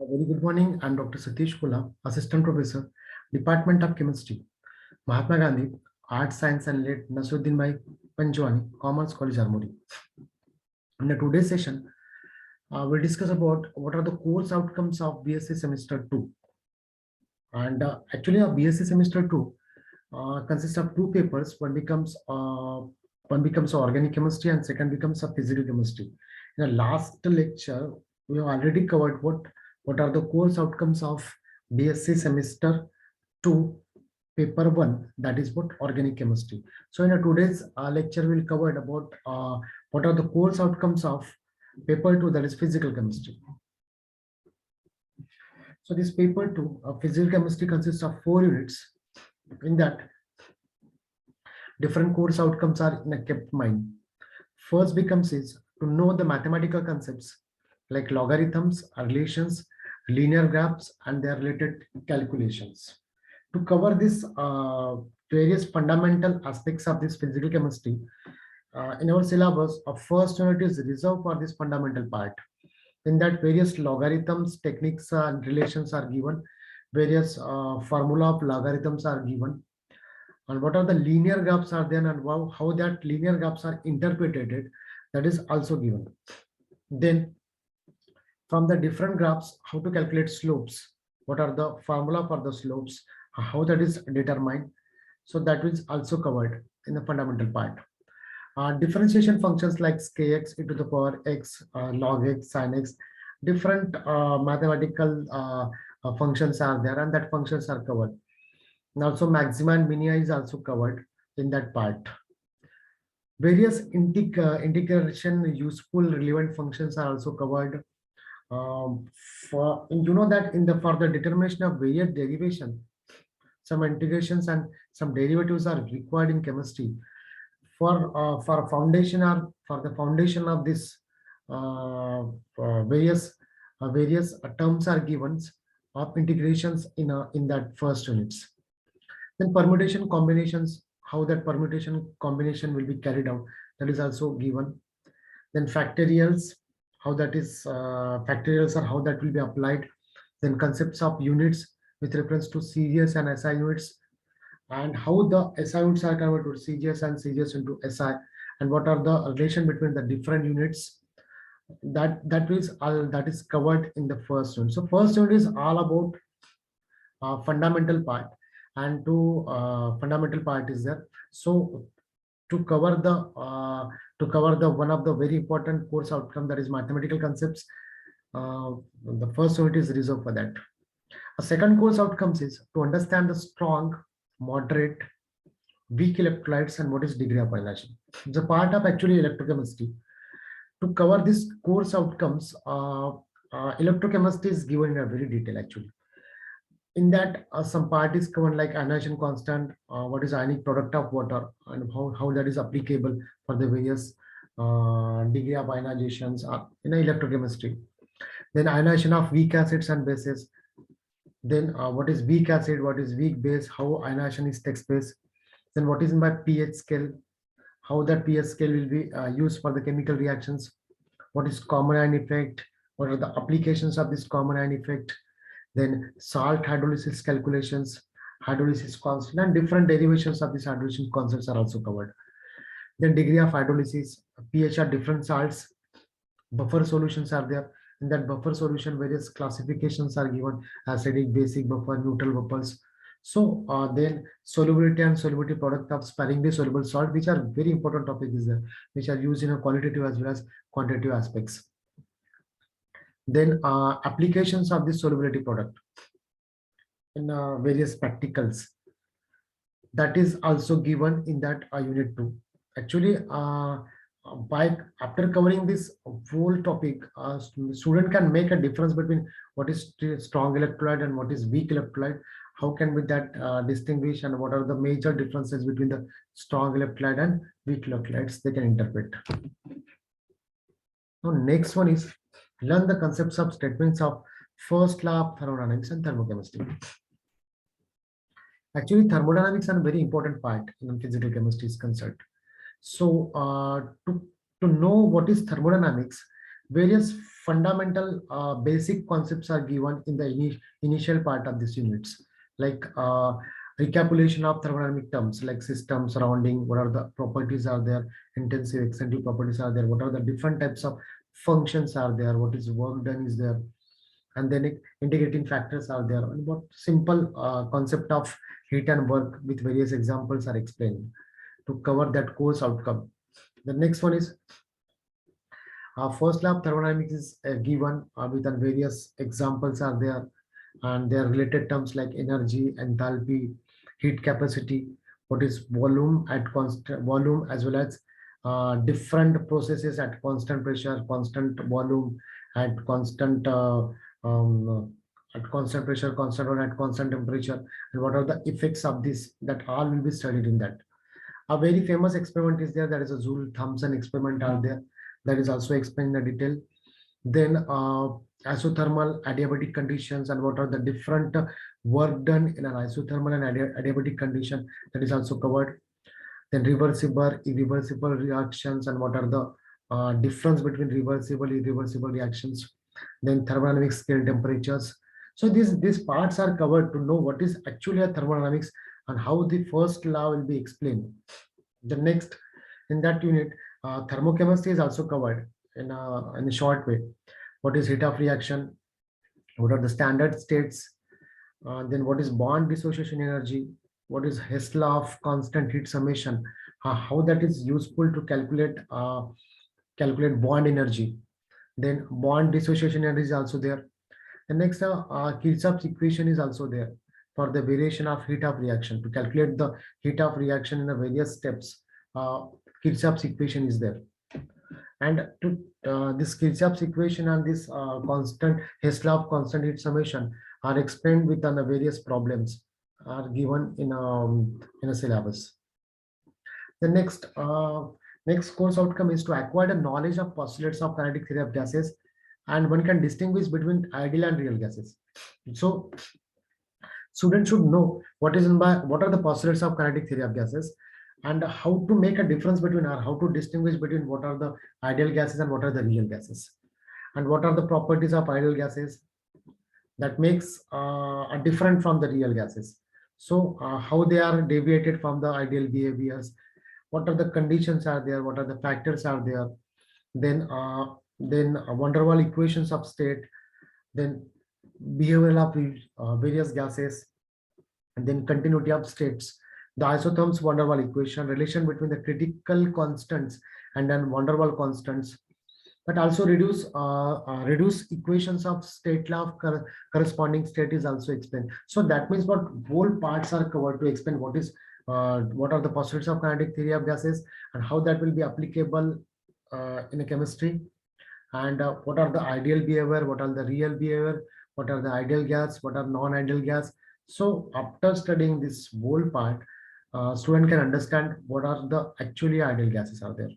A very good morning. I'm Dr. Satish Kula, Assistant Professor, Department of Chemistry, Mahatma Gandhi, Arts, Science and Late Nasuddin Bhai Panchwani, Commerce College, Armori. In the today's session, we'll discuss about what are the course outcomes of BSc Semester 2. And actually, a BSc Semester 2 consists of two papers. One becomes organic chemistry and second becomes a physical chemistry. In the last lecture, we have already covered what are the course outcomes of BSc Semester 2 paper 1, that is what organic chemistry. So in today's lecture, we'll cover about what are the course outcomes of paper 2, that is physical chemistry. So this paper 2 physical chemistry consists of 4 units. In that, different course outcomes are kept in mind. First becomes is to know the mathematical concepts like logarithms, relations, linear graphs, and their related calculations. To cover this various fundamental aspects of this physical chemistry, in our syllabus, a first unit is reserved for this fundamental part. In that, various logarithms, techniques, and relations are given. Various formula of logarithms are given. And what are the linear graphs are there, and how that linear graphs are interpreted, that is also given. Then from the different graphs, how to calculate slopes, what are the formula for the slopes, how that is determined. So that is also covered in the fundamental part. Differentiation functions like kx e to the power x, log x, sin x, different mathematical functions are there, and that functions are covered. And also maxima and minima is also covered in that part. Various integration useful relevant functions are also covered. For you know that for the determination of various derivation, some integrations and some derivatives are required in chemistry. For foundation or for the foundation of this various terms are given of integrations in that first units. Then permutation combinations, how that permutation combination will be carried out, that is also given. Then factorials, how that is factorials or how that will be applied. Then concepts of units with reference to CGS and SI units, and how the SI units are converted to CGS and CGS into SI, and what are the relation between the different units. That is covered in the first unit. So first unit is all about fundamental part, and two fundamental part is there. So to cover the one of the very important course outcome, that is mathematical concepts, the first unit is reserved for that. A second course outcomes is to understand the strong, moderate, weak electrolytes and what is degree of ionization. It's a part of actually electrochemistry. To cover this course outcomes, electrochemistry is given in a very detail actually. In that, some part is covered like ionization constant, what is ionic product of water, and how that is applicable for the various degree of ionizations in electrochemistry. Then ionization of weak acids and bases. Then what is weak acid, what is weak base, how ionization is takes place. Then what is in by pH scale, how that pH scale will be used for the chemical reactions. What is common ion effect, what are the applications of this common ion effect. Then salt hydrolysis calculations, hydrolysis constant, and different derivations of these hydrolysis concepts are also covered. Then degree of hydrolysis, pH of different salts, buffer solutions are there. In that buffer solution, various classifications are given: acidic, basic buffer, neutral buffers. So then solubility and solubility product of sparingly soluble salt, which are very important topics there, which are used in a qualitative as well as quantitative aspects. Then applications of this solubility product in various practicals, that is also given in that unit 2. Actually, after covering this whole topic, student can make a difference between what is strong electrolyte and what is weak electrolyte. How can we that distinguish, and what are the major differences between the strong electrolyte and weak electrolytes they can interpret. Now next one is learn the concepts of statements of first law of thermodynamics and thermochemistry. Actually, thermodynamics are a very important part in physical chemistry is concerned. So to know what is thermodynamics, various fundamental basic concepts are given in the initial part of these units, like recapitulation of thermodynamic terms like system, surrounding, what are the properties are there, intensive, extensive properties are there, what are the different types of functions are there, what is work done is there, and then integrating factors are there, and what simple concept of heat and work with various examples are explained to cover that course outcome. The next one is first lab thermodynamics is given with various examples are there, and their related terms like energy, enthalpy, heat capacity, what is volume at constant volume, as well as different processes at constant pressure, constant volume, at constant at constant pressure, constant or at constant temperature, and what are the effects of this, that all will be studied in that. A very famous experiment is there, that is a Joule-Thomson experiment are there, that is also explained in the detail. Then isothermal adiabatic conditions, and what are the different work done in an isothermal and adiabatic condition, that is also covered. Then reversible, irreversible reactions, and what are the difference between reversible, irreversible reactions. Then thermodynamic scale temperatures. So these parts are covered to know what is actually a thermodynamics and how the first law will be explained. The next, in that unit, thermochemistry is also covered in a short way. What is heat of reaction? What are the standard states? Then what is bond dissociation energy? What is Hess law of constant heat summation? How that is useful to calculate bond energy. Then bond dissociation energy is also there. The next, Kirchhoff's equation is also there for the variation of heat of reaction. To calculate the heat of reaction in the various steps, Kirchhoff's equation is there. And to this Kirchhoff's equation and this constant Hess law of constant heat summation are explained with the various problems are given in a syllabus. The next course outcome is to acquire the knowledge of postulates of kinetic theory of gases, and one can distinguish between ideal and real gases. So students should know what are the postulates of kinetic theory of gases, and how to make a difference between, or how to distinguish between what are the ideal gases and what are the real gases, and what are the properties of ideal gases that makes a different from the real gases. So how they are deviated from the ideal behaviors, what are the conditions are there, what are the factors are there, then van der Waals equations of state, then behavioral of various gases, and then continuity of states, the isotherms van der Waals equation, relation between the critical constants and then van der Waals constants, but also reduce equations of state law of corresponding state is also explained. So that means what whole parts are covered to explain what are the postulates of kinetic theory of gases, and how that will be applicable in a chemistry, and what are the ideal behavior, what are the real behavior, what are the ideal gas, what are non-ideal gas. So after studying this whole part, student can understand what are the actually ideal gases are there.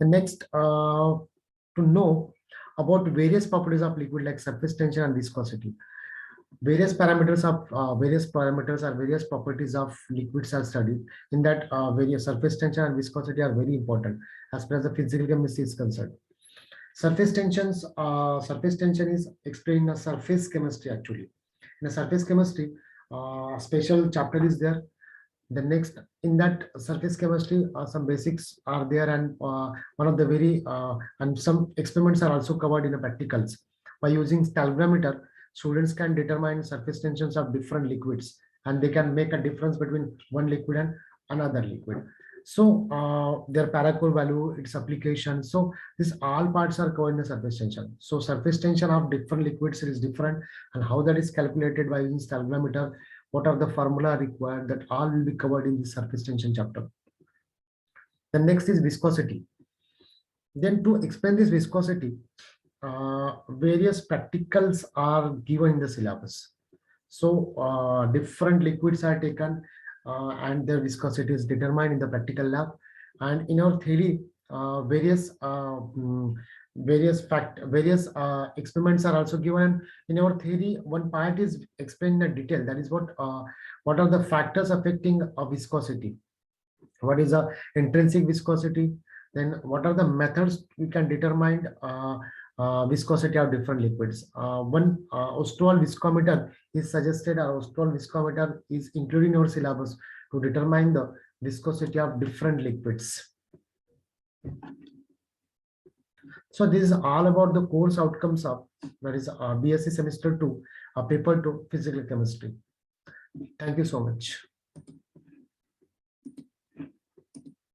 The next, to know about various properties of liquid like surface tension and viscosity. Various parameters or various properties of liquids are studied. In that, various surface tension and viscosity are very important as far as the physical chemistry is concerned. Surface tension is explained in a surface chemistry actually. In a surface chemistry, special chapter is there. The next, in that surface chemistry, some basics are there, and one of the very and some experiments are also covered in the practicals. By using stalgrammeter, students can determine surface tensions of different liquids, and they can make a difference between one liquid and another liquid. So their paracore value, its application. So these all parts are covered in the surface tension. So surface tension of different liquids is different, and how that is calculated by using stalgrammeter, what are the formula required, that all will be covered in the surface tension chapter. The next is viscosity. Then to explain this viscosity, various practicals are given in the syllabus. So different liquids are taken and their viscosity is determined in the practical lab. And in our theory, various experiments are also given. In our theory, one part is explained in detail. That is what are the factors affecting viscosity? What is the intrinsic viscosity? Then what are the methods we can determine viscosity of different liquids. One Ostwald viscometer is suggested, or Ostwald viscometer is included in our syllabus to determine the viscosity of different liquids. So this is all about the course outcomes of, that is BSc semester 2, paper 2, physical chemistry. Thank you so much.